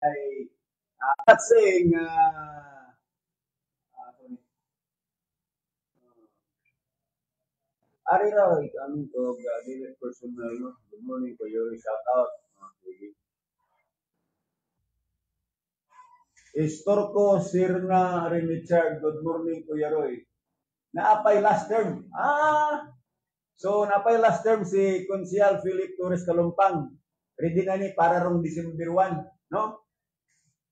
ay not saying ari ra kami to dili personal no. Good morning ko your shout out. Istorko Sirna Rin Richard, good morning Kuya Roy. Naapay last term. So naapay last term si Konsyal Philip Torres Kalumpang. Ready na ni para rong December 1, no?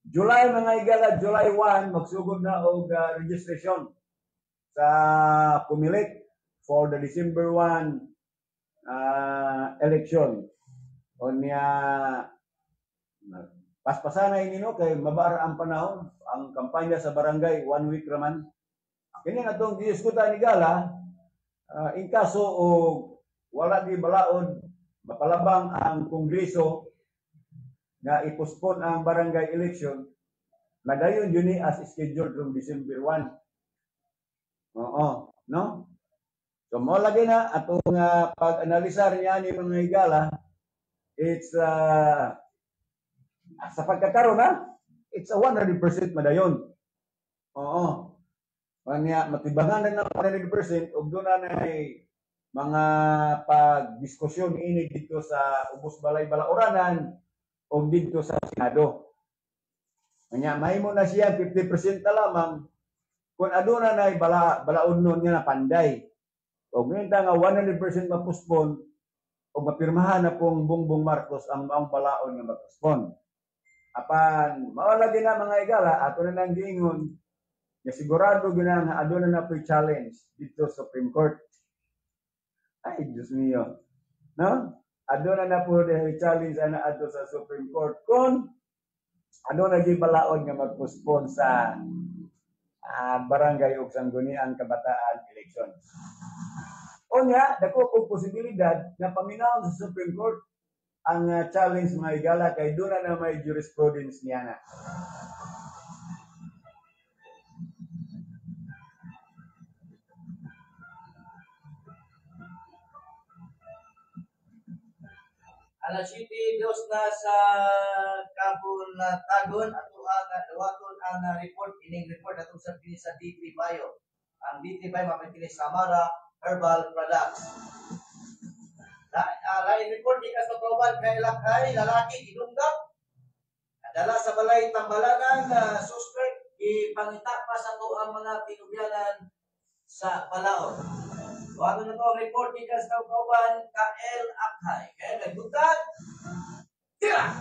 July mga igala, July 1 magsugod na og registration sa Kumilik for the December 1 election. Onya paspasanay nino kay mabara ang panahon, ang kampanya sa barangay 1 week raman. Kini nga tong giiskutan ni Gala, in kaso o wala di balaod mapalabang ang kongreso nga ipospon ang barangay election, madayon yun as scheduled from December 1. Oo, no? So mo lagi na atong pag-analisar niya ni mga higala, it's sa pagkakaroon it's a 100% madayon. Oo. Kanya matibangan na 100% ug doon na mga pagdiskusyon ini dito sa Ubos Balay Balaoranan o dito sa Senado. Kanya mahimo na siya 50% na lamang kung aduna na balaod nun niya na panday. O minta nga 100% mapuspon o mapirmahan na pong Bongbong Marcos ang balaod nga mapuspon. Apan mawala din na mga igala ato na nang giingon nga sigurado gina nga aduna na po challenge dito sa Supreme Court. Ay Diyos mio, no? Aduna na po challenge ana adto sa Supreme Court kung aduna gi balaod nga magpospon sa barangay ug sangguniang kabataan election. Unya dako og posibilidad nga paminawon sa Supreme Court ang challenge mga igala kay doon na may jurisprudence niya na. Alas 7 Diyos na sa Kabunatagon at duwaton ang report, ining report atong sa D3 Bio. Ang D3 Bio mapitili Samara Herbal Products. Lain report di sa Proban kay lakay lalaki gidunggap dala sa balay tambalanan suspect ipangita pa sa to ang mga tinubyanan sa Palaon. Bago na to report di sa Proban KL Akhay kaya nagdutan tira.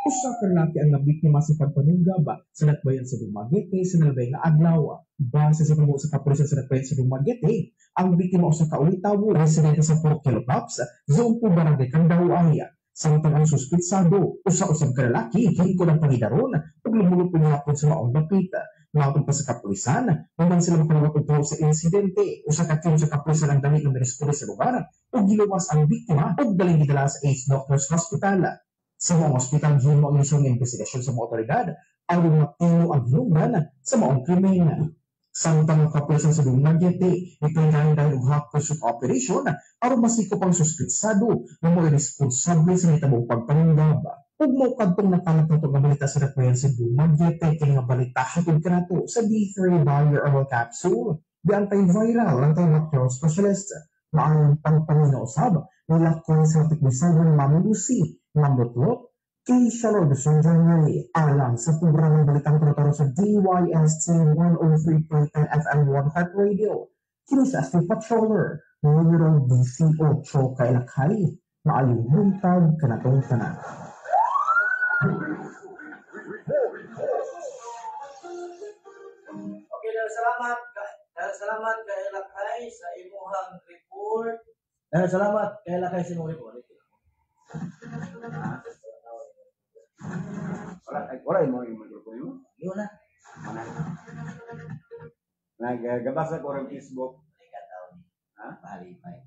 Usa ka lalaki ang nabiktima sa pagpanunggaba sa Natbayan sa Dumaguete sa nalabay nga adlaw. Base sa kamo sa kapulisan sa Natbayan sa Dumaguete, ang biktima usa ka ulitawo residente sa Port Kilopaps, zone po barangay Candaw-Aya. Samtang ang suspitsado, usa-usab ka lalaki hingkod ang pangidaron ug lumulupod hapon sa maong dapit. Matod pa sa kapulisan, hanggang sila makalawat og sa insidente, usa ka team sa kapulisan ang dali ng responde sa lugar ug giluwas ang biktima ug daling gidala sa Ace Doctors Hospital. Sa mga ospital, himo ang isang investigasyon sa mga otoridad aron matino ang hinungdan sa maong krimen. Samtang ang kapulisan sa Dumaguete, ipinangalan dahil og hot pursuit operation aron masikop ang suspitsado na mga responsable sa nitabong pagpanunggab. Ug mo kadtong nakalat na itong balita sa Natbayan sa Dumaguete kay nga balita hatod kanato sa D3 Bio Herbal Capsule, the antiviral antimicrobial specialist na ang pangpangina usab nila ko sa tikbisan ng mamulusi Nambutlot, kay Shalom January, alang sa programang balitang pinataro sa DYST 103.10 FM 1 Heart Radio. Kini sa Steve Patroller, numero 18 kailakhay, maalinghuntag kanatong tanan. Okay, salamat kay Lakay sa imuhang report. Salamat kay Lakay sa imuhang report. Wala mo yung mikrofon mo? Yun na. Nagabasa ko ng Facebook. Palipay.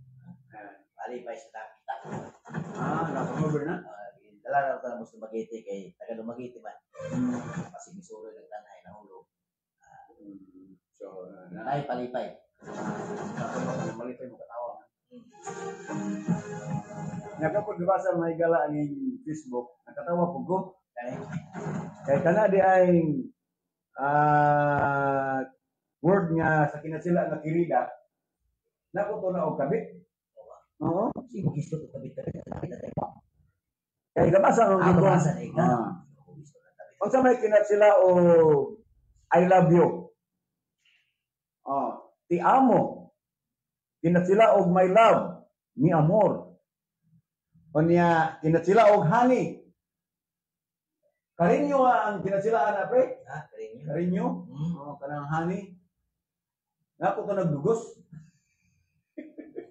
Palipay sa nakita. Nakamover na? Dala na ako sa Dumaguete kay taga Dumaguete man. Kasi misuro ng tanay na hulog. So, palipay. Nakapod gabasa may gala ang Facebook, nakatawa po ko. Kaya, Kaya kana di ay word nga sa kinasila nga kirida, nakuto na og kabit. Oo. sino gusto ko kabit-kabit? Kaya gabasa ang dito. Mabasa na ika. Gusto na kabit. Kung sa may kinasila o I love you. Ti amo. Kinasila og my love, mi amor. O niya, kinasila og honey. Karinyo ang kinasilaan na pre. Karinyo. Karinyo. Kanang honey. Napo ka nagdugos.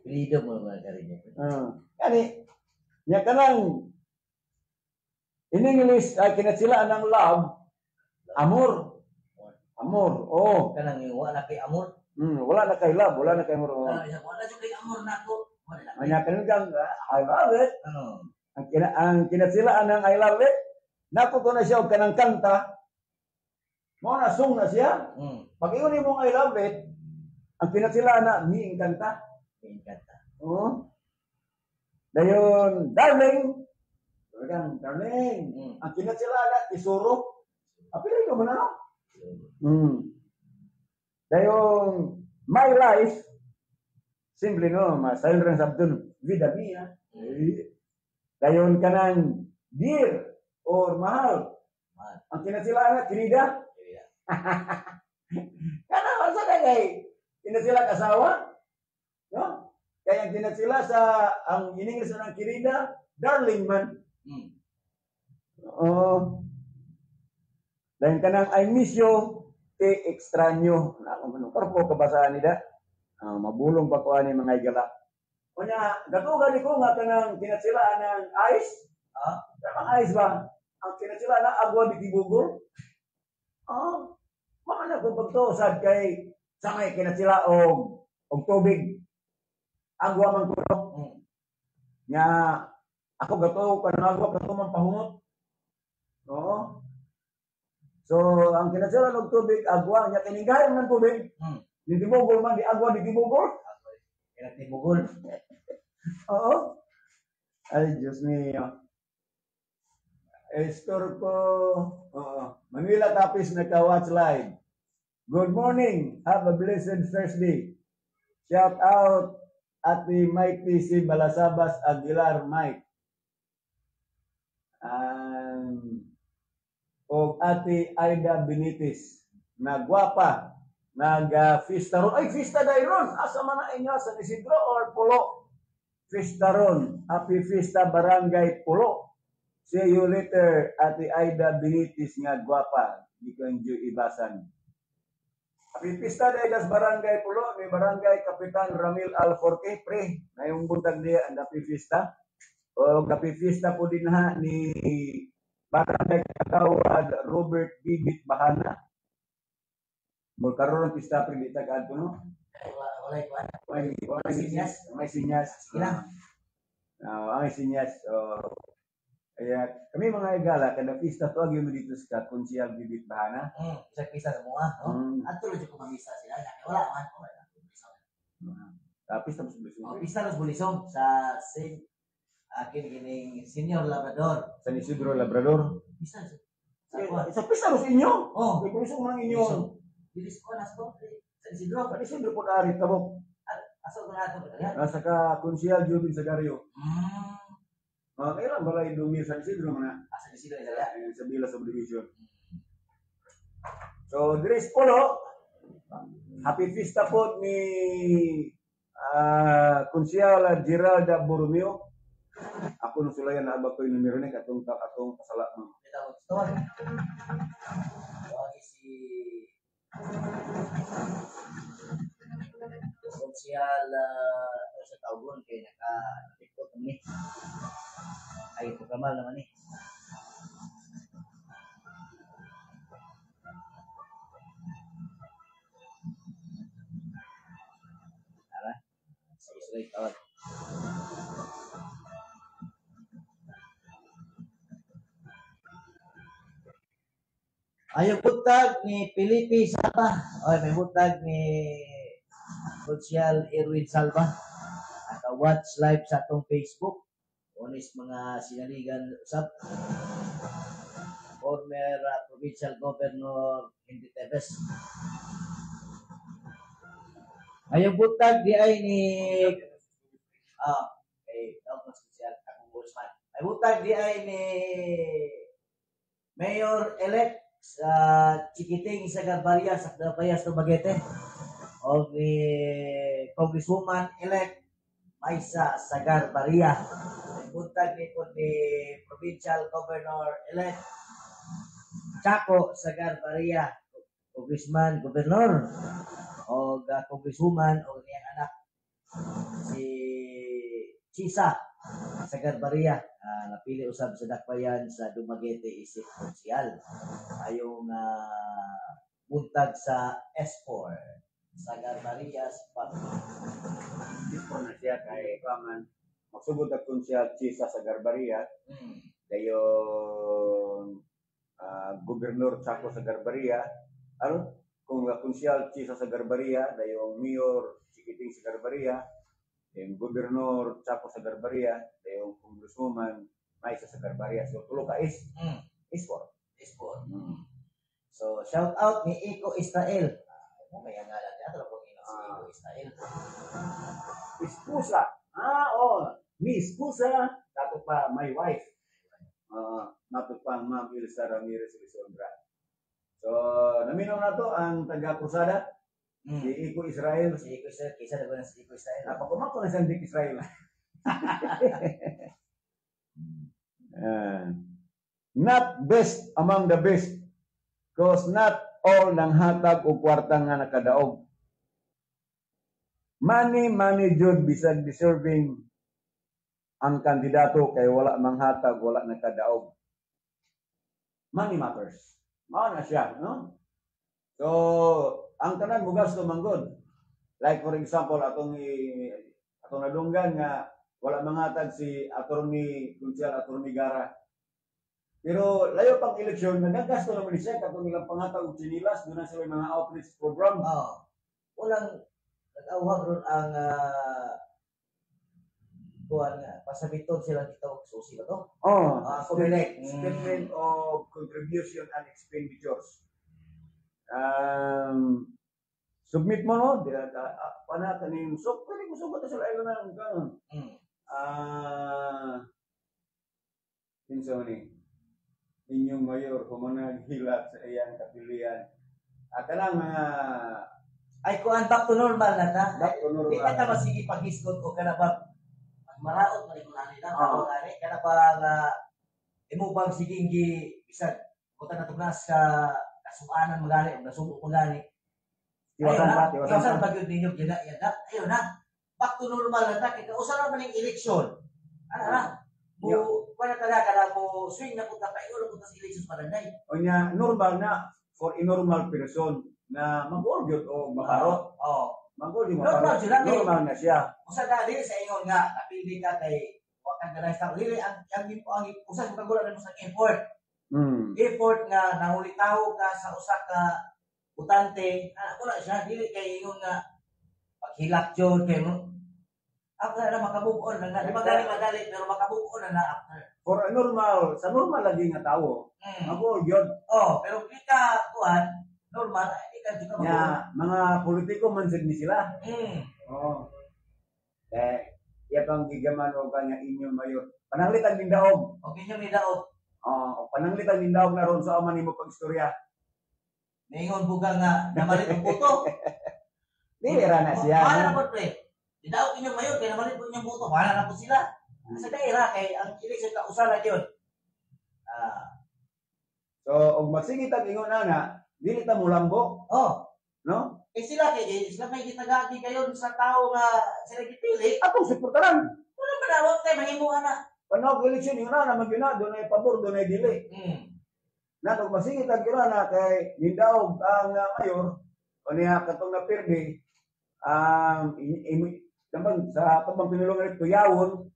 Freedom mo mga karinyo. Yani, niya kanang in English, kinasilaan ng love, amor. Amor. Kanang yung wala kay amor. Wala na kay love, wala na kay amor. Wala siya kay amor na ako. Wala. Kanya kanang I love it. Ano? Ang kinasilaan ng I love it, naputo na siya og kanang kanta. Mo na song na siya. Pag ingon mo I love it, ang kinasilaan na mi kanta. Kanta. Oo. Dayon, darling. Darling. Ang kinasilaan na tesoro. Apilay ko man ano? Dayon, my life. Simple no, masayon rin sabdon, vida mia. Dayon kanang dear or mahal. Ang kinasilaan na kinida. Kana man sa kay kinasila kasawa. No? Kaya ang kinasila sa ang iningles ng kinida, darling man. Dayon kanang I miss you, te extraño. Ano ko kabasahan nida. Mabulong pa ko ani mga igala. Kunya, gatugan ni ko nga kanang kinasilaan ng ice. Kanang ice ba? Ang kinasilaan na agwa di gibugol. Mana ko pagtuosad kay sa may kinasila og tubig. Agwa man ko. Nga ako gato kanang agwa gato man pahungot. Oo. So, ang kinasila og tubig agwa nya kininggahay man tubig. Di tibugol man, di agwa, di tibugol. Kaya tibugol. Oo. Ay, Diyos niyo. Store ko. Manila Tapis nagka-watch live. Good morning. Have a blessed Thursday. Shout out at the Mighty si Balasabas Aguilar Mike. O Ate Aida Benitez. Nagwapa. Nag-fista ron. Ay, fista dayron. Asa man na inyo? San Isidro or Pulo? Fista ron. Happy Fista Barangay Pulo. See you later, Ate Aida Benitez nga gwapa. Di ko enjoy ibasan. Happy Fista daygas Barangay Pulo. Ni Barangay Kapitan Ramil Alforque. Pre, ngayong buntag niya ang Happy Fista. O Happy Fista po din ha ni Barangay Katawad Robert Bibit Bahana. Karon pista prilita kadto no. May sinyas. Ang sinyas. Kaya kami mga igala kada pista to agi mo dito sa Konsyal Bibit Bahana. Sa pista sa mga, no? Ato lang ko mamisa sila. Wala man. Pista mo sa Pista los Bulisong sa akin kining Senior Labrador. San Isidro Labrador. Pista. Sa pista mo sa inyo. May pulisong man inyo. Bilis ko nas to. Sa Isidro. San Isidro po ari tabok. Aso ko nato ba? Nasa ka Konsyal Jubin Sagario. Kailan balay dumir San Isidro man Sa Isidro ila. sa Bila Subdivision. So, Dres Polo, happy Fista po ni Konsyal Geralda Borromeo. Ako nung sulayan na abag ko yung numero na atong kasala mo. Kita mo to. Wagi si Konsyal sa Taugon kay naka-tiktok kami. Ay ito kamal naman eh. Tara. Sige tawag. Ayong butag ni Felipe Salva. Oy, may butag ni Konsyal Erwin Salva. watch live sa atong Facebook. Onis mga sinaligan usab. Former Provincial Governor Henry Teves. Ayong butag di ay ni Douglas Social Congressman. Ay butag di ay ni Mayor-elect sa Chikiting sa Garbaria sa Garbayas Dumaguete o ni Congresswoman-elect Maisa Sagar Baria. Ay butag ni Provincial Governor-elect Chaco Sagar Baria, Congressman, Gobernador o Congresswoman o niyang anak si Chisa Sagar Baria, napili usab sa dakbayan sa Dumaguete isip konsyal ayong buntag sa S4 Sagar Baria spot. Ispon na siya kay Kaman. Magsugod at kung siya Chisa sa Garbaria, dayon Gobernador Chaco sa Garbaria, ano? Kung konsyal Chisa sa Garbaria, dayong Mayor Chikiting sa Garbaria, yung Gobernador Chaco sa Garbaria, dayong Congresswoman Maisa sa Garbaria. So tulo ka is4. So shout out ni Iko Israel. May ngalan niya talaga si Iko Israel. Ispusa. Miss Pusa, dato pa my wife. Nato pa Ma'am Elsa Ramirez Lisondra. So, naminaw na to ang taga-Cruzada, si Iko Israel. Si Iko Israel, kisa na ba si Iko Israel? Napakumako na siyang Dick Israel. Not best among the best, because not all ng hatag o kwarta nga nakadaog. Money jud bisag deserving ang kandidato kay wala manghatag, wala nakadaog. Money matters. Mao na siya, no? So, ang tanan mo gasto manggod. Like for example, atong nadunggan nga wala manghatag si Attorney Gara. Pero layo pang eleksyon, nagagasto naman siya katong ilang panghatag og chinilas, doon na sila mga outreach program. Walang nag-awag ron ang pasabiton sila dito susi ba to? Statement of contribution and expenditures. Submit mo no, pana kaning pwede mo sugot sa layo na kanon. Kinsa ni inyong mayor kung naghilat sa iyang kapilian. Kanang mga ay kuan back to normal na ta. Back to normal. Di ka ta masigi paghisgot o kana ba maraot man ko nani na gani kana ba imo bang siging gi bisag kuta na tugnas ka kasuanan magali o nasubo magali. Tiwasan pa gyud ninyo gina ayo na. Back to normal na ta kay usa ra man ning eleksyon. Ana na. Mo wala kada mo swing na punta pa ilo punta sa eleksyon para day. Onya normal na for a normal person na mag-orgyot o makarot. Normal na siya. Usa dali sa ingon nga napili ka kay wa ka ganay sa dili ang usa sa kagulan mo sa effort. Effort nga nahulitaw ka sa usa ka butante, wala siya dili kay ingon nga paghilak jud kay mo. After na makabubuon na madali pero makabubuon na after. For a normal, sa normal lagi nga tawo. Mag-orgyot. Pero kita kuan normal mga politiko man ni sila. Iya pang gigaman o kanya inyong mayor. Pananglitan din daog. Inyong ni daog. Pananglitan din daog na ron sa aman nimo pag-istorya. Ningon buga nga namalit ang boto. Dili ra na siya. Wala na po pre. Di daog inyong mayor kay namalit po inyong boto. Wala na po sila. Sa daira kay ang eleksyon ka usa na gyud. So og magsige tag ingon ana, dili ta mo lambo. No? Sila may gitagagi kayo sa tao nga sila gipili. Atong suportaran. Wala man na wag tay mahimuha na. Panog eleksyon yun na magyuna doon ay pabor doon ay dili. Natog masigit ang na kay Mindaog ang mayor o niya katong napirdi sa tabang pinulungan ito yawon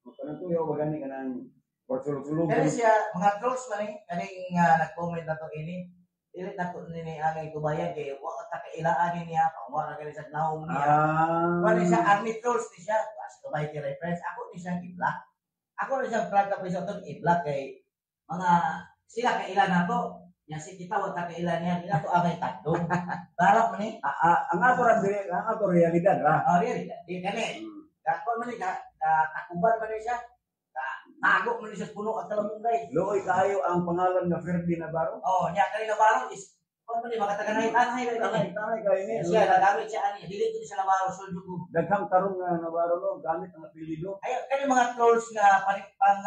kanang tuyaw magani kanang porsulog-sulog. Kani siya mga trolls man kaning nag-comment na to ini. Dili na to nini angay tubayan kay wa ta kailaan niya pangwa na gali sa naong niya. Kani siya army trolls ni siya. to mighty reference, ako ni siyang i-block. Ako ni siyang flag ka sa i-block kay mga sila kailan na to. Yan si kita wala kailan niya, hindi na to amay tagdong. Darap man ni. Ang ato realidad ra. Oh, really? Di kani. Kako man ni takuban man ni siya. Tago man ni siya sa puno at kalamungay. Looy kaayo ang pangalan nga Ferdi Navarro. Oh, niya kanina barong is kung man ni makataganay-tanay Tanay kayo ni. siya nagamit siya ani dili ko siya labaro sulod ko. Daghang tarong nga Navarro no, gamit ang apelyido. Ayo kani mga trolls nga pang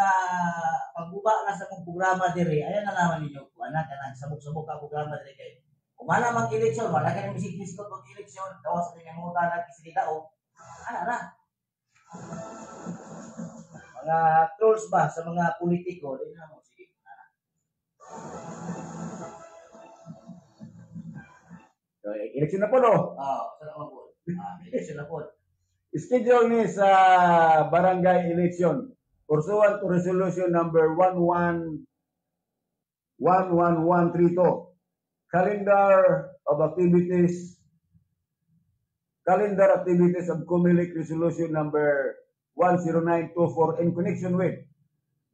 pagbuba na sa mong programa dire. Ayan na naman ninyo ko anak kanang sabog-sabog ka programa dire kay. Kumana mang eleksyon, wala ka ni bisik ko pag eleksyon, tawas sa kanyang muta na kisilita o. Ana na. Mga trolls ba sa mga politiko, din na mo sige. So, eleksyon na po no. Sana mo po. Eleksyon na po. Schedule ni sa barangay election pursuant to resolution number 11132. Calendar activities of COMELEC resolution number 10924 in connection with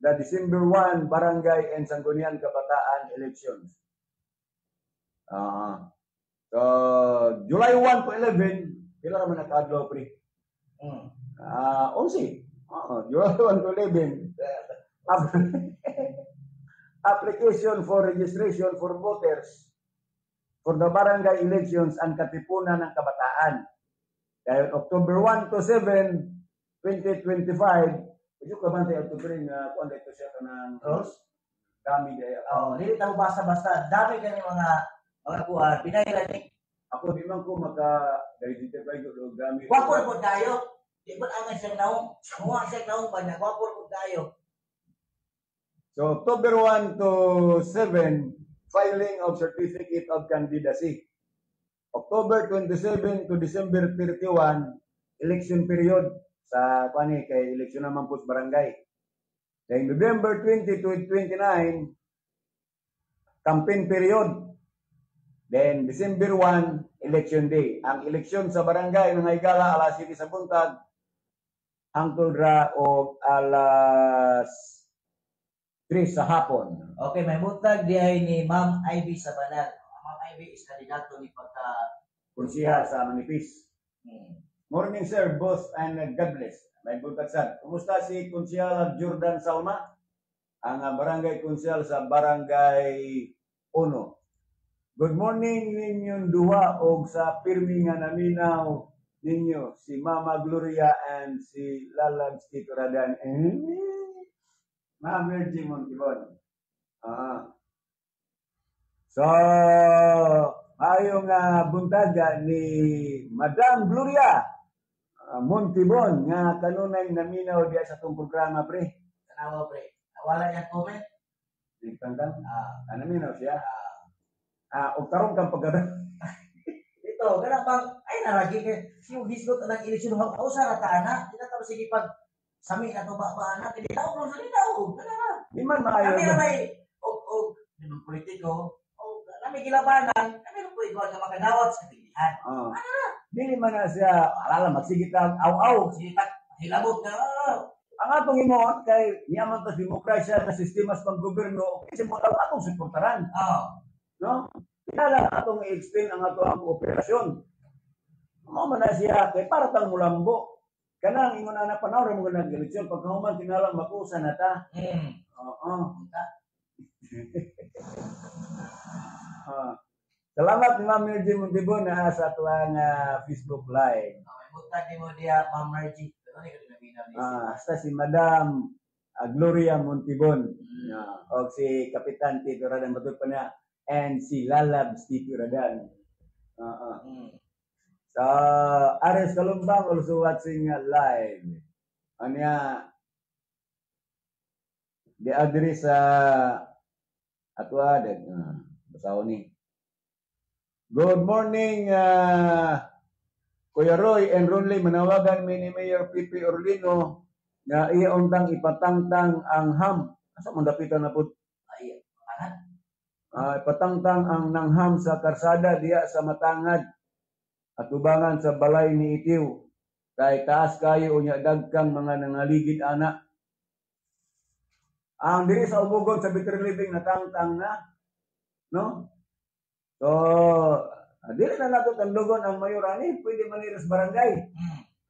the December 1 barangay and Sangguniang Kabataan elections. So July 1 to 11, pila naman nakadlaw pre? 11. July 1 to 11. Application for registration for voters for the barangay elections ang Katipunan ng Kabataan. Dahil October 1 to 7, 2025, medyo kabantay October nga kung ito siya kanang dami daya. Dili ta mo basta-basta dami kani mga kuan pinailan ni. Ako di man ko maka-identify ko dami. Wapo po tayo. Di ba ang siyang naong? Muha siyang naong ba niya? Wapo po tayo. So October 1 to 7, filing of certificate of candidacy. October 27 to December 31, election period sa kani kay eleksyon naman po sa barangay. Then November 20 to 29, campaign period. Then December 1, election day. Ang eleksyon sa barangay mga higala alas 7 sa buntag hangtod ra og alas 3 sa hapon. Okay, may buntag di ay ni Ma'am Ivy Sabanal. Ma'am Ivy is kandidato ni pagka Kunsiha sa Manipis. Morning sir, boss and God bless. May buntag sad. Kumusta si Kunsihal Jordan Salma? Ang barangay kunsihal sa barangay 1. Good morning ninyong duha og sa pirmi nga naminaw ninyo si Mama Gloria and si Lalag Stituradan. Ma'am Virgie Montibon. So, ayong buntaga ni Madam Gloria Montibon nga kanunay naminaw diya sa tong programa pre. Tanawa pre. Wala niya comment. Tangtang. Naminaw siya. Og tarong kang pagkada. Ito, ganang bang ay naragi kay si hisgot ang eleksyon ng kausa ra ta ana. Dili ta sige pag sami na to ba ana kay daw no sa daw. Kana. Di man maayo. Kami na may og ng politiko. O kami gilabanan. Kami ro po ikaw nga makadawat sa pilihan. Dili man na siya alala magsigit lang aw-aw. Sige tak hilabot na. Ang atong himuon kay niyaman ta demokrasya sa sistema sa panggobyerno kasi mo atong suportaran. No? Kaya atong i-explain ang ato ang operasyon. Mao man na siya kay para tang mulambo. Kanang ingon ana panahon mo nag-eleksyon pagkahuman tinalang makusa na ta. Salamat ni Ma'am Virgie Montibon na sa tuwang Facebook Live. May buntag ni mo diya Ma'am Margie. Ano ni kadto nabinaw Hasta si Madam Gloria Montibon. O si Kapitan Tito Radan Batul pa na. And si Lalab Tito Radan. So, Ares Kalumbang also watching live. Anya, di adri sa atwa basaw ni. Good morning, Kuya Roy and Ronley. Manawagan mi ni Mayor Pipi Orlino na iyauntang ipatangtang ang ham. Asa man dapitan na pud? Ay, Ipatangtang ang nangham sa karsada diya sa Matangad at tubangan sa balay ni Itiw. Kay taas kayo unya dagkang mga nangaligid ana. Ang diri sa Ubugon sa Better Living natangtang na, no? So, dili na nato tandugon ang mayor ani, pwede maniras barangay.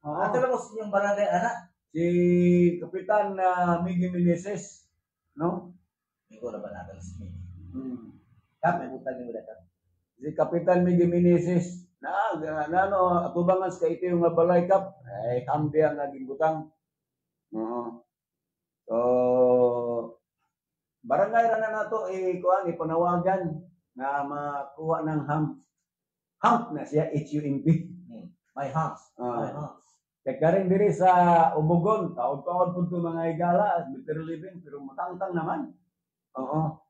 Oo. Ato lang mo sa inyong barangay, anak. Si Kapitan Miggy Meneses, no? Hindi ko na ba natin sa inyo? Hmm. Kami, butang yung ulit. Si Kapitan Miggy Meneses, no, atubangan sa ito yung balay kap, ay kambi ang naging butang. Oo. So, barangay na nato kuan ipanawagan na makuha ng hump na siya HUMP. My house. My Ah. house. Kaya karing diri sa Ubugon, taon-taon po ito mga igala, Better Living, pero matangtang naman. Oo.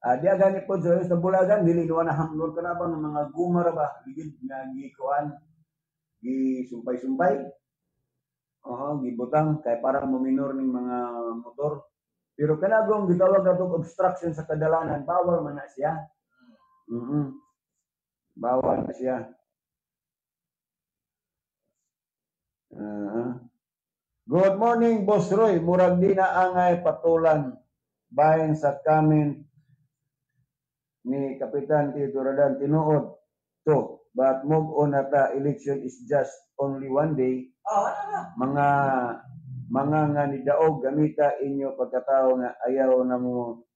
Di agani po sa Bulagan, dili duwa na hamlon ka na ba ng mga gumara ba, ligid nga gikuan, gisumpay-sumpay. Oo, gibutang kay parang muminor ning mga motor. Pero kanagong gitawag natong obstruction sa kadalanan, bawal man na siya. Bawal na siya. Good morning, Boss Roy. Murag di na angay patulan bahin sa comment ni Kapitan Tito Radan tinuod to, but move on nata, election is just only one day. Oh, ano na? Mga nga ni daog gamita inyo pagkatao nga ayaw na mo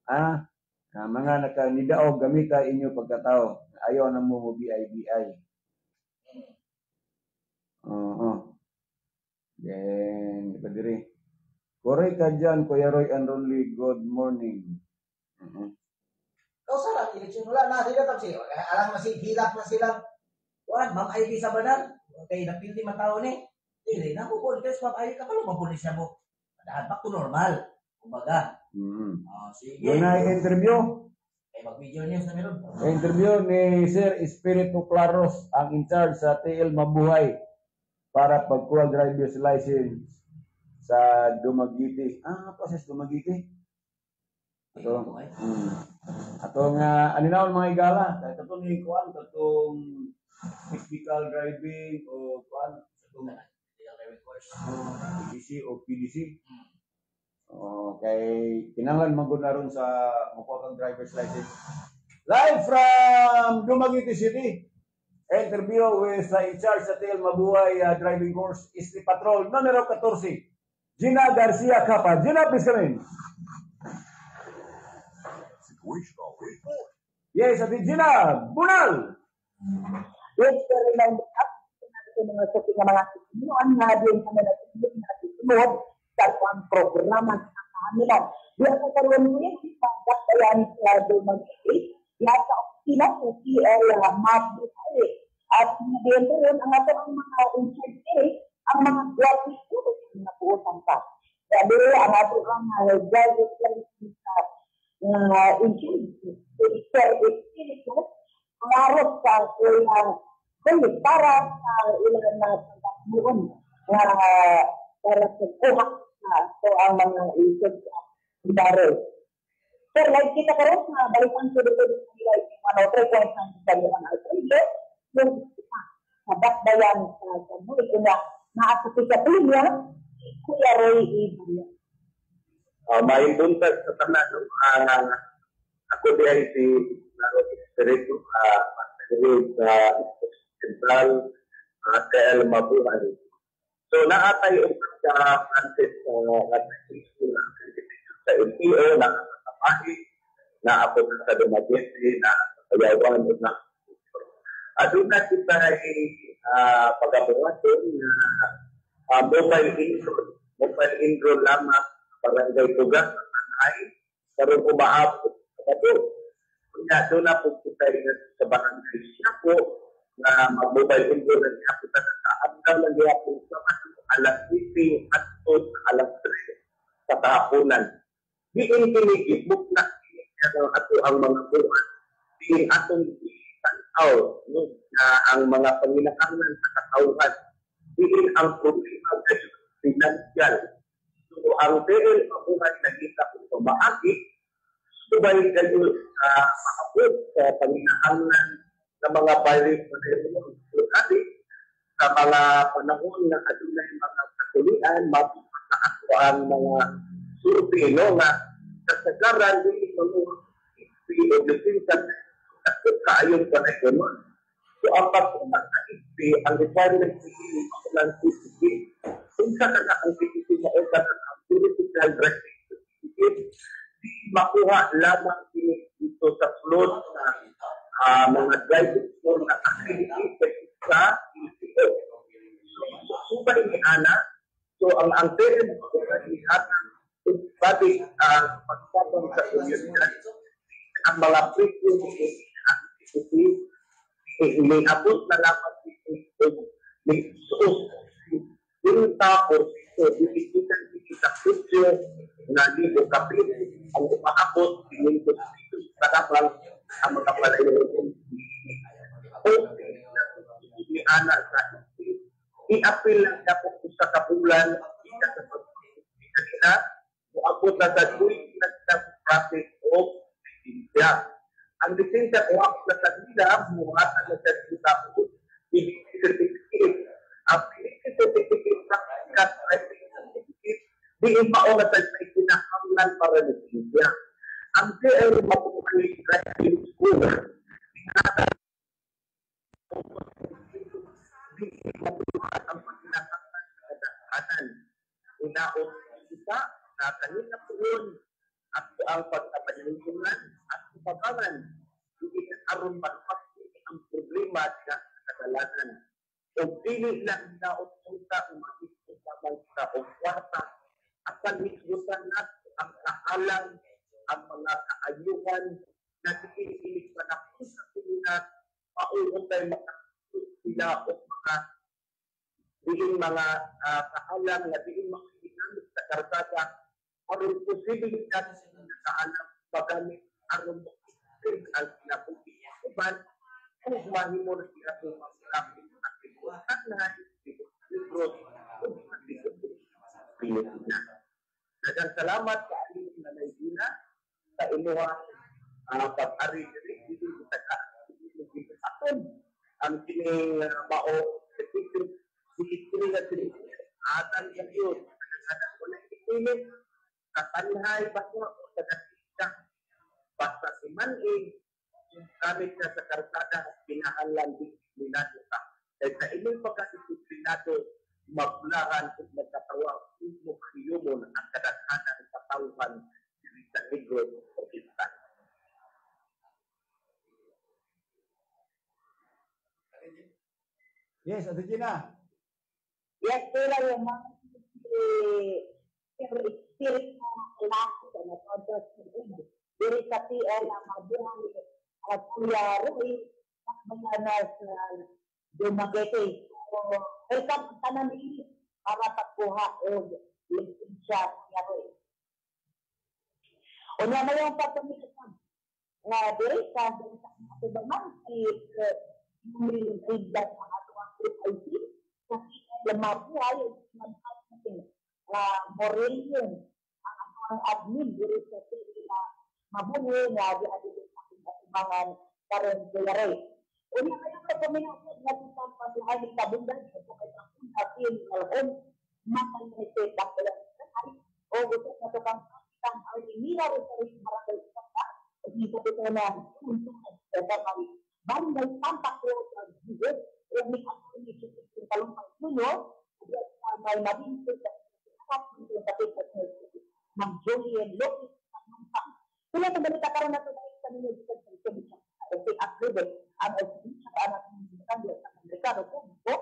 mga naka ni daog gamita inyo pagkatao ayaw na mo BI. Oo. Then, iba diri. Koray ka dyan, Kuya Roy and Ronly, good morning. Kau sarang eleksyon wala na sila tapos alang masig hilak na silang kuan Ma'am ID sa banan kay napildi man tao ni dili na ko contest Ma'am ID ka pala mabulis na mo daan back to normal kumbaga sige Yun na interview. mag-video niya sa meron Interview ni Sir Espiritu Claros, ang in charge sa TL Mabuhay para pagkuha driver's license sa Dumaguete. Process Dumaguete. Ito. Atong aninawon mga igala, kahit ito ni kuan katong physical driving o kuan katong driving course PDC o PDC. Okay, kinahanglan magud na ron sa makuha kang driver's license. Live from Dumaguete City. Interview with in charge sa TL Mabuhay driving course, Istri Patrol numero 14. Gina Garcia Capa. Gina, please come in. Situational report. Yes, Ate Gina, Bunal. Yes, pero lang mga sabi ng mga sinuan na din sa mga sinuod sa ang programa sa kanila. Diya sa karoon mo yung pagkakayan sa Dumaguete, diya sa opisina sa TL Mabuhay. At din rin ang ato ang mga incentives, ang mga graduate students na napuusan pa. Sabi rin ang ato ang graduate students na incentives, marot sa ilang kulit para sa ilang mga pagkakuan na para sa kuha sa ang mga isip sa ibaro. So, like kita karoon na balikan ko dito nila yung 3 points ng kanilang algorithm, yung sabak-bayan sa muli ko na naapapikapin niya, Kuya Roy Ibuya. May buntag sa tanan, ako diyan si Laro Espiritu, sa Central TL Mabuhay. So, naatay sa Francis sa LTO, nakakatapahi, na ako sa Dumaguete, na kayawan, na aduna kita ay pag-abuhaton na mobile enroll lamang barangay tugas ay karon umaabot sa bato. Kanya doon na po kita sa barangay siya po na mag-mobile enroll na siya po sa kaabdaw lang niya po sa alas 7 at alas 3 sa kahaponan. Diin kinigibok na ato ang mga buwan. Diin atong ang mga panginahanglan sa katauhan. Diin ang problema sa financial. So, ang TL Mabuhay nakita kung maagi, subay kayo sa maabot sa panginahanglan ng mga balik na sa mga panahon na adunay mga kakulian, mapupasa ako ang mga survey, no, nga kasagaran din mga history o lisensya at kaayon pa na gano'n. So, ang pagpunta sa history, ang requirement sa hindi ako lang certificate. Kung sa ka na ang certificate na ito ang political dressing certificate, di makuha lamang dito sa float na mga driving school na accredited sa LTO. So, subay ni Ana, so ang parent ko ni Ana, pati pagpapang sa komunidad, ang mga previous activity, may abot na lamang dito, may suos, yung tapos, bibigyan sa presyo na libo kapit, ang umaabot, pinito dito sa kapal, ang mga palayo ni Ana sa i-appeal lang na po sa kapulan sa kanila uabot na sa tuwing nag-practice of lisensya. Ang lisensya ko ako na sa kanila buhatan na sa kanila po certificate. Ang certificate na certificate di ipaon na sa kinahanglan para lisensya. Ang DL mapupulit driving school ang pagkinakasal sa kadaanan. Unaon kita na kanina po yun at ang pagkapalintungan at kapabangan. Hindi na aron malapasok ang problema sa kadalanan. O pili lang na upunta umakit sa o kwarta at panitusan natin ang kaalang ang mga kaayuhan na kinikilig pa na kung sa kulinan pauong tayo sila o mga diing mga kaalang na diing makikinamit sa karsada aron posibilidad sa kaalang pagamit aron makikig ang sinapukipan kung mahimo na sila kung masilapin at ibuatan na libros o Pilipinas. Dagang salamat sa aling na naigina sa imuha pag-ari dito sa aton ang kining mao history na atan yan yun kadang ko na ipilit katanhay ba ko sa kasita basta si Maning gamit na sa karsada pinahalan disiplinado ka dahil sa inyong pagkadisiplinado magularan at nagkatawang mo kiyumon ang kadaghanan sa tawhan sa Negros o Istan. Yes, Ate Gina. Yes, pero yung mga spirit na klase na contas ng diri sa PL na mabuhay at kuya Roy at mga nasa Dumaguete. So, welcome sa namin para pagkuha o lisensya kuya Roy. O nga na yung pagpamilitan na diri sa atubangan si yung feedback ng atuang IT kasi yung mabuhay yung Morelian ang atuang admin diri sa PL na mabuhay na di-adilin sa atubangan karon kuya Roy. O nga na yung pagpamilitan na sa pagbuhay ng kabundan sa pagkakang apil alon makalite bakla o gusto na to kang ang alimira rin sa rin barangay Santa o dito ito na untuk sa kami barangay Santa Cruz ang Diyos o may ako yung talong pagsuno at may mabinto sa kapit sa Mang Julian Lopez sila itong balita karoon na ito dahil sa nila dito sa Commission o uploaded ang sa anak ng Amerikano po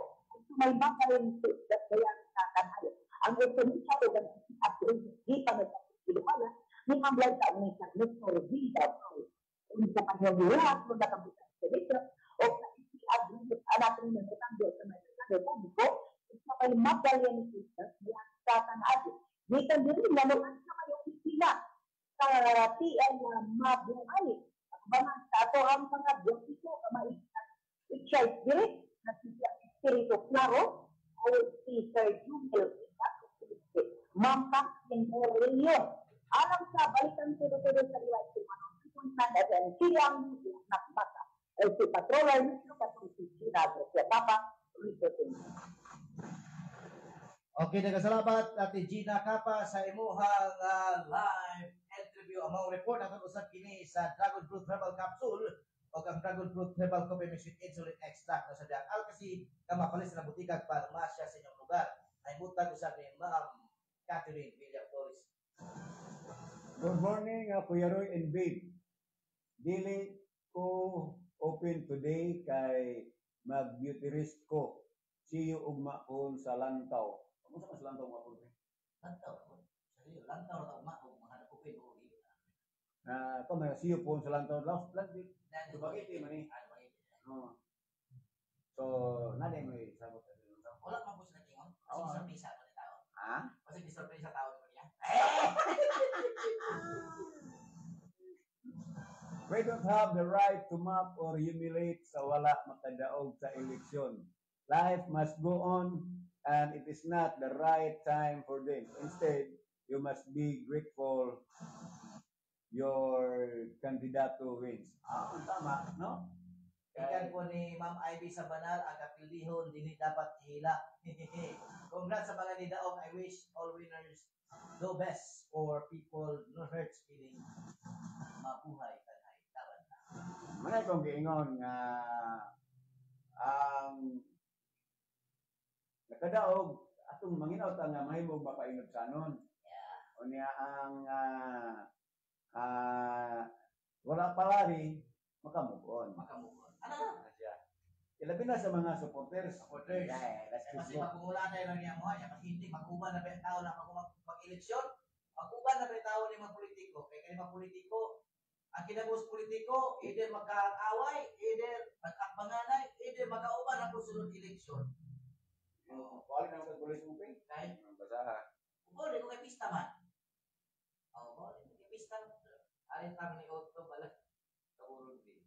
may mga rin sa bayan sa kanal ang ekonomiya o ang uploaded di pa Ilocana, may hamlan sa amin sa Nestor Vida kung sa paghahulat mo nakabutan sa letra o sa isi-agreement natin ng retanggo sa mga republiko sa palimagal yan ni Jesus diyan sa tanado. Dito din naman sa mayong isila sa PL na mabuhay. Abangan sa ato ang mga biyotiko kamaitan. I-charge direct na si Espiritu Claro o si Sir Jumel Mampak ng Morelio. Alam sa balikan tuloy-tuloy sa liwat si Manong Punta dan silang nakmata. Si Patroller nito katong si Sinado. Si Papa, Rito Okay, nagkasalamat Ate Gina Capa sa imuhang live interview. Among report aton usab kini sa Dragon Fruit Herbal Capsule o ang Dragon Fruit Herbal Coffee mixed with insulin extract na sa diyan. Kasi kamapalis na butikag farmasya sa inyong lugar. Ay butag usab ni Ma'am Catherine William Torres. Good morning, Kuya Roy and Babe. Dili ko open today kay mag-beauty rest ko. See you ugma kon sa lantaw. Ano sa lantaw mga pulpe? Lantaw. Sayo, lantaw na umako mga ko pin ko. Ito may see you po sa lantaw. Last plan di. Subagiti man eh. Oh. So, nade mo sabot sa lantaw. Wala man po sila tingon. Kasi sorpresa pa ni tao. Ha? Kasi di sorpresa tao ko niya. We don't have the right to mock or humiliate sa wala makadaog sa eleksyon. Life must go on and it is not the right time for them. Instead, you must be grateful your candidato wins. Tama, no? Ikan po ni Ma'am Ivy sa banal, ang kapilihon, dili dapat ihila. Congrats sa mga nidaong. I wish all winners do best for people no hurts feeling. Mabuhay kanay. Tawad na. Manay kong giingon nga ang nakadaog atong manginaw ta nga mahimong mapaingot sa anon. Yeah. O niya ang wala palari makamugon. Makamugon. Ano na? Siya. Ilabi na sa mga supporters. Supporters. Yeah, that's Kasi true. magkumula tayo lang niya mo. Kasi hindi mag-uban na ba yung tao na mag-eleksyon? Mag-uban na ba yung tao ni mga politiko? Kaya mga politiko, ang kinabos politiko, either magkaaway, either magkakbanganay, either magkauban ang sunod eleksyon. Balik na sa pulis mo ping. Kahit, Basta balik ko kay pista man. Balik ko kay pista man. Arin kami ni Otto balik. Kaurog din.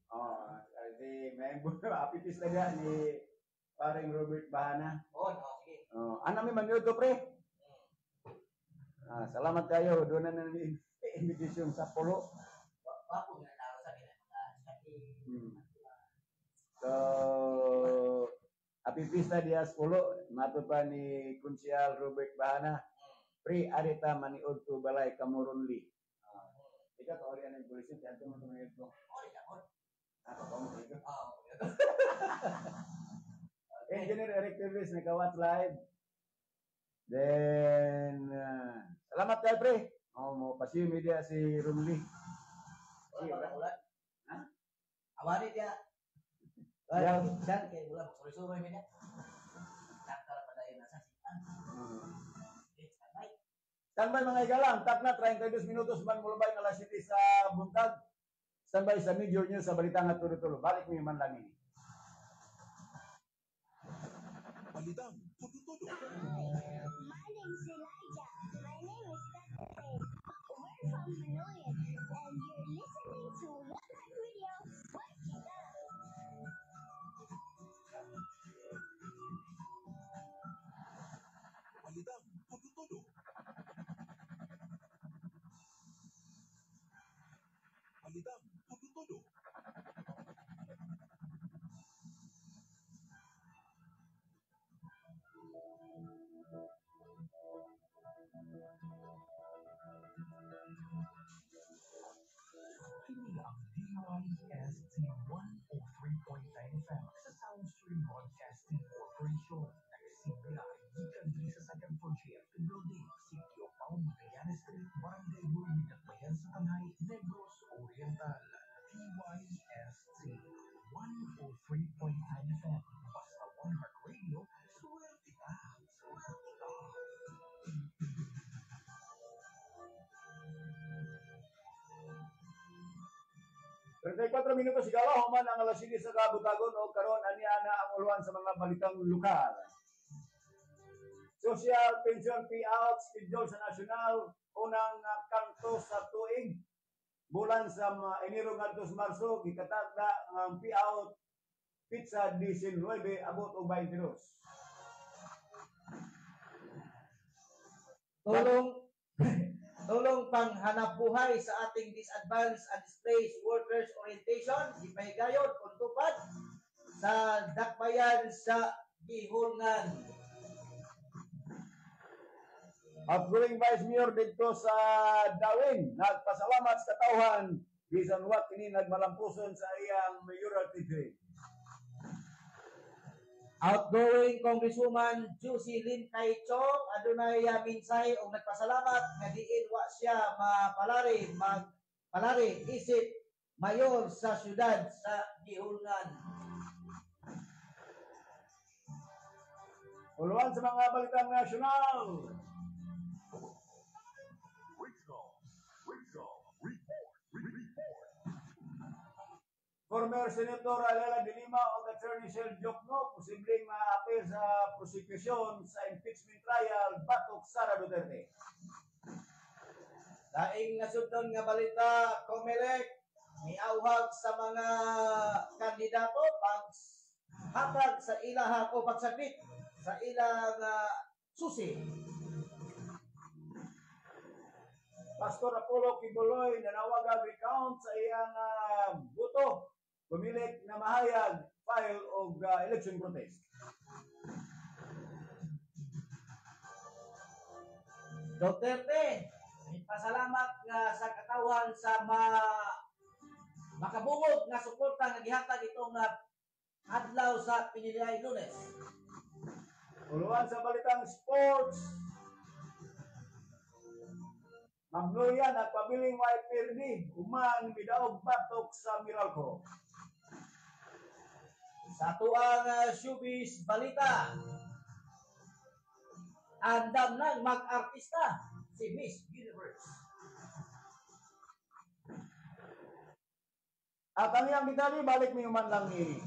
si member apipis na dia ni paring Robert Bahana. Sige. Ano mi man yun to, pre? Salamat kayo. Doon na ni invitation sa Polo. Wapo nga tao sa kanya mga So, happy pista dia sa Polo. Mato pa ni Kunsyal Robert Bahana. Pre, arita maniod to balay Kamurunli. Ikaw ka ori ang pulis yung tiyanto mo tumayod ko. Ako mo dito. Engineer Eric Tevis, nakawatch live. Then, salamat kayo, pre. Mo pasiyo media si Rumli. Ha? Awari dia. Yeah. Siya kay wala sorry niya. Nakara pa dahil nasa sitan. Standby mga igalang, tak na 32 minutos man mulabay na alas 7 sa buntag. Standby sa Major News sa balita nga tulo-tulo. Balik mo man lang ini. Balitang tudo-tudo. My name is Elijah. My name is Catherine. We're from Manoyan, and you're listening to One Radio. Watch it out. Balitang tudo-tudo. Balitang tudo-tudo. Kini ang DYST 103.9 FM sa Soundstream Broadcasting Corporation. Nagsimula ikan din sa Sagam Project Building, Sitio Paul Magallanes Street, Barangay Burmi, Dakbayan sa Tanay, Negros Oriental. DYST 103.9 FM. Basta One Heart Radio, swerte ka! Swerte ka! 34 minutos sigala human ang alas 7 sa kabutagon o karon ani ana ang uluan sa mga balitang lokal. Social pension payout schedule sa nasyonal unang kanto sa tuig bulan sa Enero ngadto sa Marso gikatagda ang payout pizza 19 abot og 22. Tulong panghanap buhay sa ating disadvantaged and displaced workers orientation, ipahigayon kung tupad sa dakbayan sa gihulngan. Outgoing Vice Mayor dito sa Dawin, nagpasalamat sa katawhan bisan wa kini nagmalampuson sa iyang mayoral title. Outgoing Congresswoman Juicy Lin Kaichong adunay minsay og nagpasalamat nga diin wa siya palari isip mayor sa syudad sa gihulngan. Uluan sa mga balitang nasyonal. Former Senator Alela de Lima o Attorney Shell Jokno posibleng ma-appeal sa prosecution sa impeachment trial batok Sara Duterte. Daing nasudnon nga balita, Comelec miauhag sa mga kandidato hatag sa ilang o pagsabit sa ilang susi. Pastor Apollo Kibuloy nanawag recount sa iyang boto. Pumilit na mahayag file og election protest. Duterte, pasalamat nga sa katawhan sa makabungog nga suporta nga gihatag itong adlaw sa piniliay Lunes. Uluan sa balitang sports. Magnolia nagpabiling YPRD, umang bidaog batok sa Meralco. Sa tuang showbiz balita, andam nang mag-artista si Miss Universe. At ang iyang bitali, balik mo yung man lang ni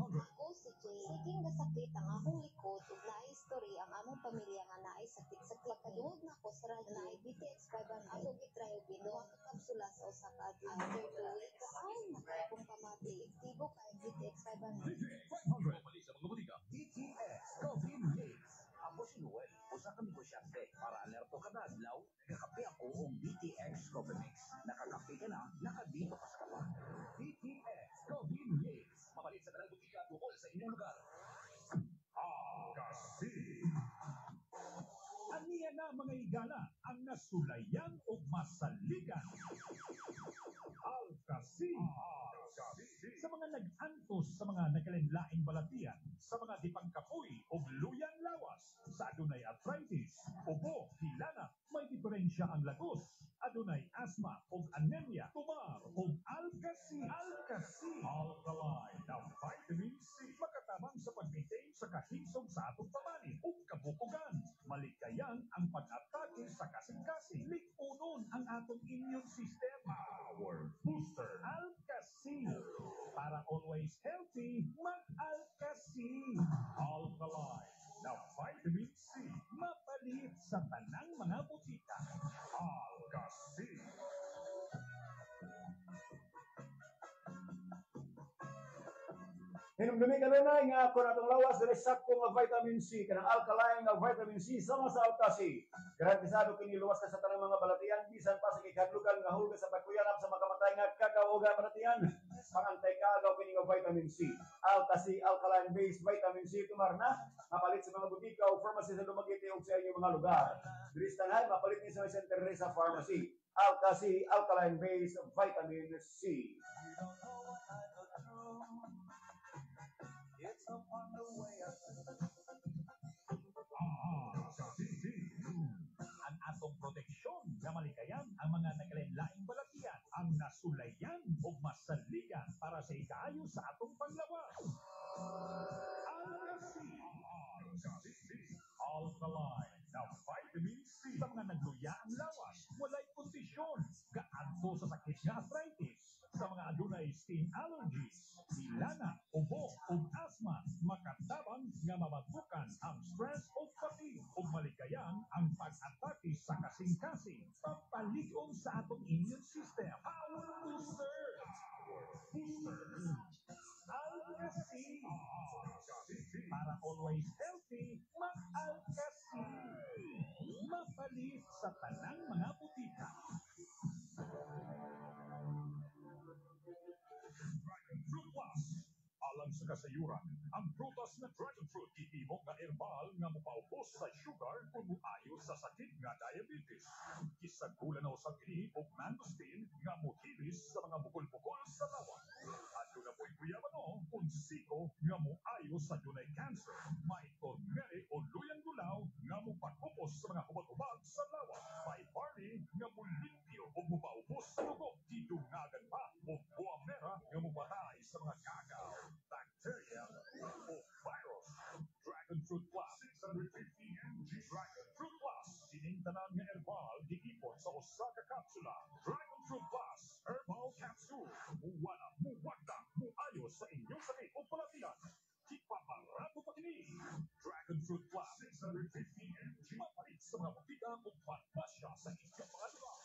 Ako si Jay. Siging gasakit ang akong likod ug naay story ang among pamilya nga naay sakit sa klakadungog na ko sa naay BTX 500 ako gitry og binuha ka kapsula sa usa ka adlaw after 2 weeks ay nakakong pamati tibo kay BTX 500. Mali sa mga butika. DTX Coffee Mix. Ako si Noel, usa ka negosyante para alerto kada adlaw, nagakape ako og BTX Coffee Mix. Nakakape ka na, nakadito ka sa kapa. BTX Coffee Mix. Mapalit sa dalang butika tungkol sa inyong lugar. Kasi aniya na mga higala ang nasulayan o masaligan. Alcasi. Sa mga nag-antos sa mga nakalinlaing balatian, sa mga dipangkapoy o luyang lawas, sa adunay arthritis, ubo, hilana, may diferensya ang lagos, adunay asthma o anemia, tumar o Alcasi. Alkaline na vitamin C, makatabang sa pag-maintain sa kahisog sa atong pamanin o kabukugan. Maligayang ang pag-atake sa kasing-kasing. Likunon ang atong immune system. Power Booster Alcasi. Para always healthy, mag-Alcasi. Alkaline na vitamin C, mapalit sa tanang mga butika. Alcasi. Hinumdumi kanunay nga ako natong lawas diri sakto nga vitamin C kanang alkaline nga vitamin C sama sa Alcasi. Garantisado kini luwas ka sa tanang mga balatian bisan pa sa ikadlugan nga hulga sa pagkuyanap sa makamatay nga kagawoga balatian. Pangantay kaagaw kini nga vitamin C. Alcasi alkaline based vitamin C tumar na mapalit sa mga butika o pharmacy sa Dumaguete ug sa inyong mga lugar. Diri sa tanay mapalit ni sa Center Teresa Pharmacy. Alcasi alkaline based vitamin C. It's upon the way up. Ang atong proteksyon na malikayan ang mga nakalinlaing balatian, ang nasulayan o masaligan para sa ikaayo sa atong panglawas. Alkaline na vitamin C sa mga nagluya ang lawas, walay kondisyon, gaadto sa sakit nga arthritis, sa mga adunay skin allergies, hilana, ubo, o asthma, makatabang nga mabatukan ang stress o fatigue o maligayang ang pag-atake sa kasing-kasing, pampalig-on sa atong immune system. Power Booster! Alcasi! Para always healthy, mag-Alcasi! Mapalit sa tanang mga butika. Dragon Fruit Plus. Alang sa kasayuran, ang prutas na dragon fruit gihimo nga herbal nga mopaubos sa sugar ug moayo sa sakit nga diabetes. Gisagulan na usab kini og mangosteen nga mohilis sa mga bukol-bukol sa lawas. Adto na po'y guyabano kung siko nga moayo sa dunay cancer. May turmeric o luyang gulaw nga mopakupos sa mga hubag-hubag sa lawas. May barley nga mulimpyo o mopaubos sa dugo. Didungagan pa o buwamera nga mopatay sa mga gagaw, bacteria o virus. Dragon Fruit Plus 650 mg. Dragon Fruit Plus sinintanan nga herbal giipon sa usa ka kapsula. Dragon Fruit Plus herbal capsule. Muwala, muwagda, muayo sa inyong sakit o palatian. Ipaparato pa kini. Dragon Fruit Plus 650 mg. Mapalit sa mga butika o panmasya sa inyong mga lugar.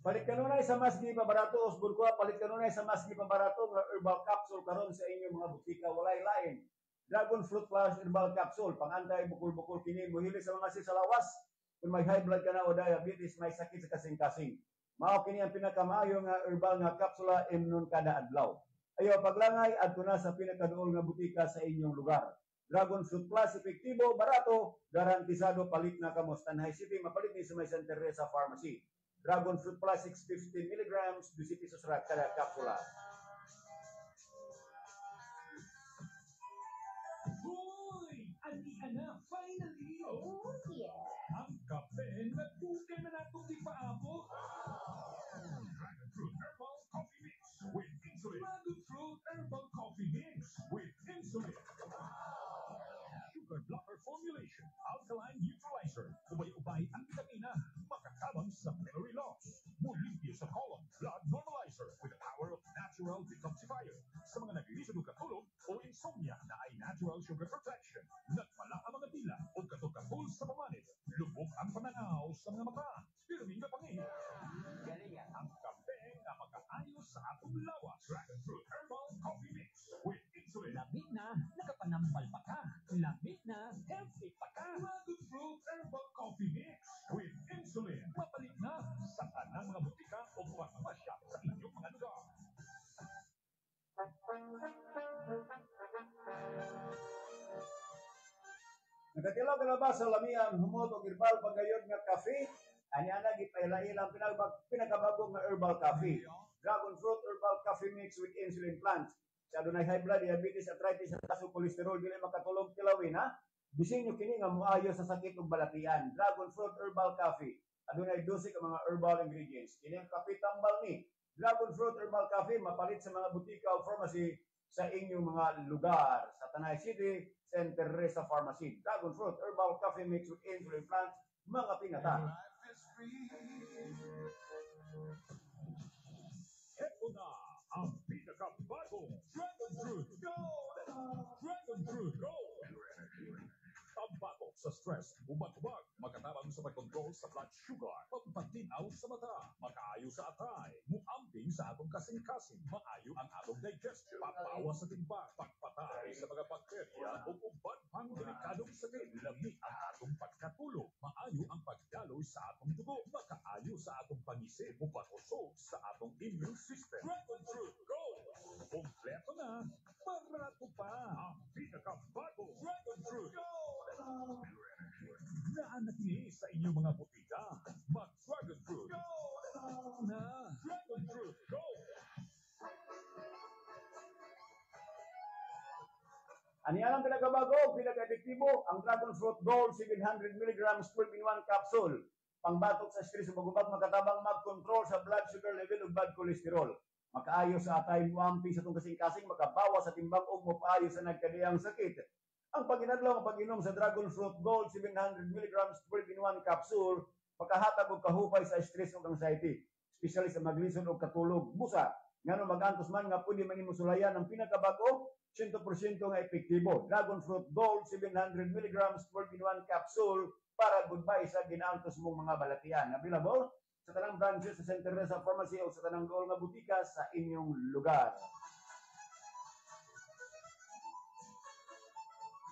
Palit kanunay sa mas gipabarato os burkwa, palit kanunay sa mas gipabarato nga herbal capsule karon sa inyong mga butika walay lain. Dragon Fruit Plus herbal capsule pangantay bukol-bukol kini mohili sa mga sisalawas kung may high blood ka na o diabetes, may sakit sa kasing-kasing. Mao kini ang pinakamaayo nga herbal nga kapsula imnon kada adlaw. Ayo paglangay adto na sa pinakaduol nga butika sa inyong lugar. Dragon Fruit Plus epektibo, barato, garantisado palit na kamo sa Tanay City, mapalit ni sa may Santa Teresa Pharmacy. Dragon Fruit Plus 650 mg, 20 pesos ra kada kapsula. Hoy! Andi na, finally! Oh, yeah. Ang kape na tukay na natong ipaabot. Dragon Fruit Herbal Coffee Mix with Insulin. Dragon Fruit Herbal Coffee Mix with Insulin. Sugar blocker formulation, alkaline neutralizer, ubay-ubay ang vitamina, makatabang sa memory loss, mulimpyo sa colon, blood normalizer with the power of natural detoxifier. Sa mga naglilisod o katulog o insomnia na ay natural sugar protection, nagpala ang mga dila o katul sa pamanid, lubog ang pananaw sa mga mata, pirming na pangin. Galingan ang kape na makaayo sa atong lawas. Dragon Fruit Herbal Coffee Mix with Insulin. Lamig na, nakapanambal pa ka. Lamig na, healthy pa ka. Dragon Fruit Herbal Coffee Mix with Insulin. Mapalit na sa tanang mga butika o pharmacia sa inyong mga lugar. Nagatilaw ka na ba sa lamian humot o herbal pagayod nga kafe? Ani-ana gipailahilang pinakabagong nga herbal coffee. Dragon Fruit Herbal Coffee Mix with Insulin Plants. Sa adunay high blood, diabetes, arthritis, at taso cholesterol, dili makatulog kilawin ha. Bisinyo kini nga moayo sa sakit ug balatian. Dragon Fruit Herbal Coffee. Adunay 12 ka mga herbal ingredients. Kini ang kape tambal ni Dragon Fruit Herbal Coffee mapalit sa mga butika o pharmacy sa inyong mga lugar. Sa Tanay City, Santa Teresa Pharmacy. Dragon Fruit Herbal Coffee Mix with Insulin Plants. Mga pingata. Heto na ang pinakabagong Dragon Fruit Gold! Dragon Fruit Gold! Pambatok sa stress, ubag-ubag, makatabang sa pagkontrol sa blood sugar, pampatinaw sa mata, makaayo sa atay, muamping sa atong kasing-kasing, maayo ang atong digestion, papawa sa timbang, pagpatay sa mga bakterya o uban pang delikadong sakit, lamig ang atong pagkatulog, maayo ang pagdaloy sa atong dugo, makaayo sa atong pangisip o patusok sa atong immune system. Dragon Fruit Gold! Kompleto na, barato pa ang pinakabago Dragon Fruit Gold! Naanak ni sa inyong mga butika, mag-Dragon Fruit Gold na! Dragon Fruit Gold! Aniyan ang pinakabago, pinaka-epektibo, ang Dragon Fruit Gold 700 mg 12-in-1 capsule. Pangbatok sa stress o bagubag, makatabang mag-control sa blood sugar level o blood cholesterol. Makaayo sa atay muampi sa itong kasing-kasing, makabawa sa timbang o mapaayo sa nagkadiyang sakit. Ang paginadlaw ang pag-inom sa Dragon Fruit Gold 700 mg 12-in-1 capsule, makahatag og kahupay sa stress o anxiety, especially sa maglisod o katulog. Busa, ngano magantos man nga pwede man imong sulayan ang pinakabago, 100% nga epektibo. Dragon Fruit Gold 700 mg 12-in-1 capsule para goodbye sa ginaantos mong mga balatian. Available sa tanang branches sa Santa Teresa Pharmacy o sa tanang dool nga butika sa inyong lugar.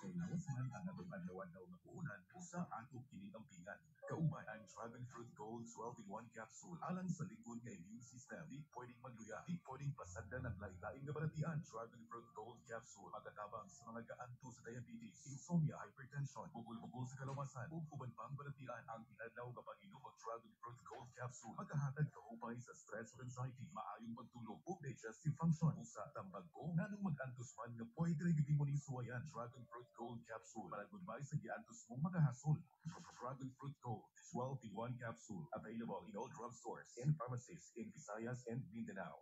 Kay lawas man ang atong adlawan daw nga puunan sa atong kinitampingan. Kaubay ang Dragon Fruit Gold 12-in-1 capsule alang sa likod nga immune system. Di pwedeng magluya, di pwedeng pasagdan ang lain-laing nga balatian. Dragon Fruit Gold capsule makatabang sa mga gaanto sa diabetes, insomnia, hypertension, bugol-bugol sa kalawasan, ug uban pang balatian. Ang inadlaw nga pag-inom og Dragon Fruit Gold capsule makahatag kaupay sa stress ug anxiety, maayong pagtulog ug digestive function. Usa tambag ko nganong mag-antos man nga pwede rin mo ning suwayan. Dragon Fruit Gold capsule para goodbye sa giantos mong makahasol. Dragon Fruit Gold 12-in-1 capsule available in all drugstores and pharmacies in Visayas and Mindanao.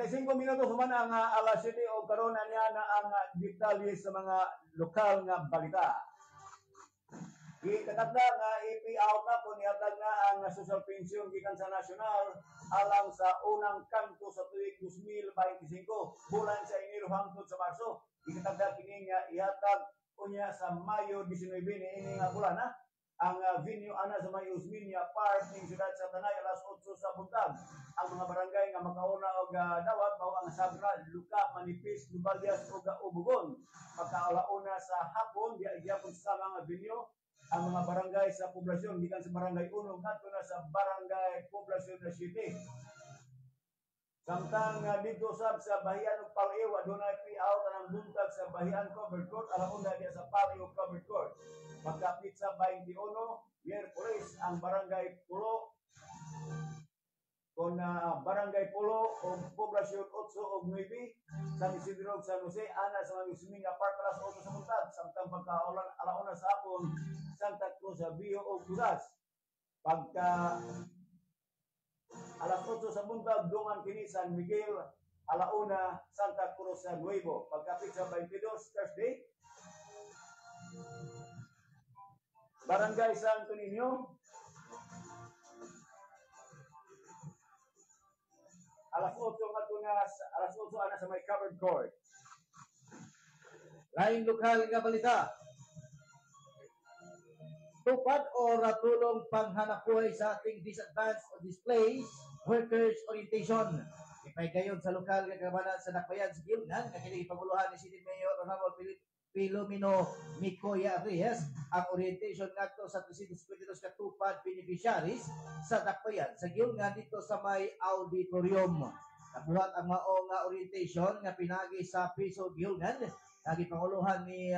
Singko minutos man ang alas 7 o karon na niya na ang detalye sa mga lokal nga balita. Ikatagda nga i-payout na kung ihatag na ang social pension gikan sa nasyonal alang sa unang kanto sa tuig 2025 bulan sa Enero hangtod sa Marso. Ikatagda kini nga ihatag unya sa Mayo 19 niini nga bulan na. Ang venue ana sa may Usminia Park ning siyudad sa Tanay alas 8 sa buntag. Ang mga barangay nga makauna og dawat mao ang Sagra, Luka, Manipis, Lubalias ug Ubugon. Pagkaalauna sa hapon diay gyapon sa mga venue ang mga barangay sa poblasyon gikan sa barangay 1 ngadto na sa barangay poblasyon na 7. Samtang dito sa bahian ug Paliw adunay payout ang buntag sa bahian covered court alauna diya sa Paliw covered court. Pagkapit sa 21, Miyerkules ang barangay Pulo kon barangay Pulo o poblasyon 8 o 9 San Isidro ug San Jose ana sa mga Usminia Park alas 8 sa buntag samtang pagkaulan alauna sa hapon Santa Cruz sa Bio o Tugas. Pagka alas 8 sa buntag dungan kini San Miguel alauna Santa Cruz sa Nuevo. Pagkapit sa 22 Thursday Barangay Santo Niño alas 8 alas 8 ana sa may covered court. Laing lokal nga balita. Tupad o ratulong panghanakuhay sa ating disadvantaged o displaced workers orientation. Ipaygayon sa lokal nga kabanan sa Nakbayan sa Gilnan, nga kini ipaguluhan ni City Mayor Ramon Filomeno Micoya Reyes ang orientation ngadto sa 352 ka tupad beneficiaries sa Dakbayan sa Gilnan dito sa may auditorium. Nabuhat ang mao nga orientation nga pinagi sa Piso Gilnan nagipanguluhan ni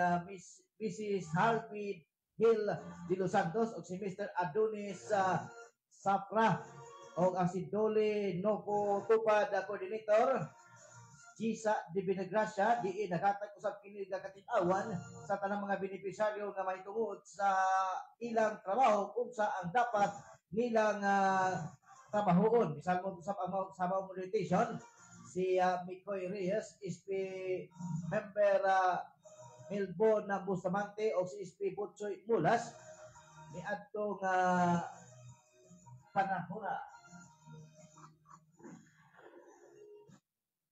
Mrs. Harvey Hill de Los Santos o si Mr. Adonis Sapra o ang si Dole Novo Tupad Coordinator Gisa de Benegracia di naghatag usab kini nga katin-awan sa tanang mga benepisyaryo nga mahitungod sa ilang trabaho kung sa ang dapat nilang trabahoon. Bisan mo usab ang sa orientation si Micoy Reyes SP member Melbourne na Bustamante o si SP Butchoy Mulas ni adtong panahon.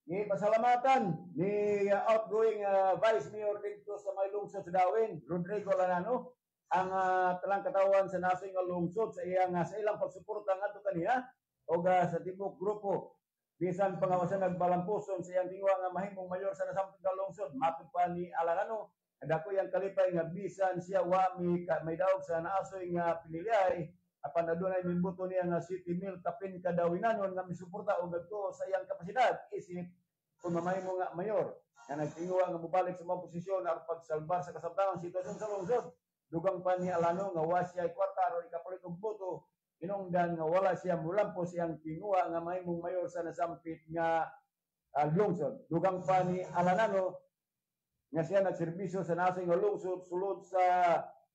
Pasalamatan ni outgoing Vice Mayor dito sa may lungsod sa Dawin, Rodrigo Lanano, ang talang katawan sa nasong nga lungsod sa ilang pagsuporta ngadto kaniya o sa tibok grupo. Bisan pangawasan nagbalampuson sa iyang tingwa nga mahimong mayor sa nasamtang nga lungsod. Matod pa ni Alanano, dako yang kalipay nga bisan siya wa may daog sa naasoy nga pinilyay apan adunay mimbuto niya nga city mil kapin kadawinanon nga misuporta og adto sa iyang kapasidad isip kung mamahimo nga mayor nga nagtingwa nga mobalik sa mga posisyon aron pagsalbar sa kasamtangang sitwasyon sa lungsod. Dugang pa ni Alano nga wa siya kwarta aron ikapalit og boto inungdan nga wala siya mulampos siyang tinguha nga mahimong mayor sa nasampit nga lungsod. Dugang pa ni Alanano nga siya nagserbisyo sa nasong nga lungsod sulod sa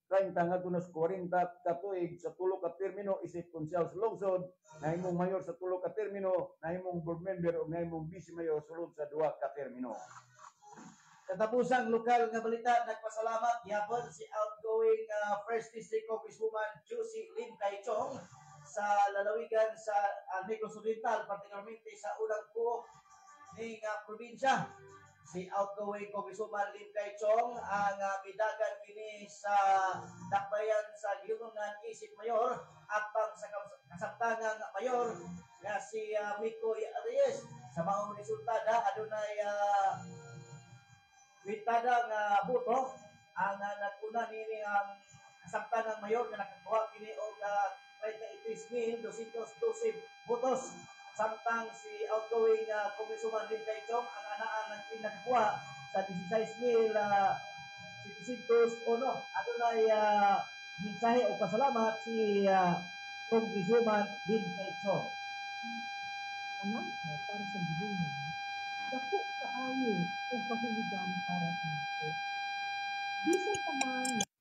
30 ngadto na 40 ka tuig sa tulo ka termino isip konsyal sa lungsod, nahimong mayor sa tulo ka termino, nahimong board member ug nahimong vice mayor sulod sa 2 ka termino. Katapusang lokal nga balita, nagpasalamat yapon si outgoing First District Congresswoman Josie Lin Taichung sa lalawigan sa Negros Oriental, particularmente sa ulang buok ng probinsya. Si outgoing Congresswoman Lim Kay Chong ang midagan kini sa dakbayan sa gihunungan isip mayor at pang sa kasabtangang mayor nga si Miko Reyes. Sa maong resultada adunay witada nga buto ang naguna nini ang kasabtangang mayor nga nakakuha kini og 33,212 butos. Samtang si outgoing Congresswoman Lim Kay Chong ang anaan ng pinagkuha sa 16,701. Adunay mensahe o pasalamat si Congresswoman Lim Kay Chong. Anak ko para sa gilingan. Dako kaayo o kahuligan para sa nato. Bisan pa man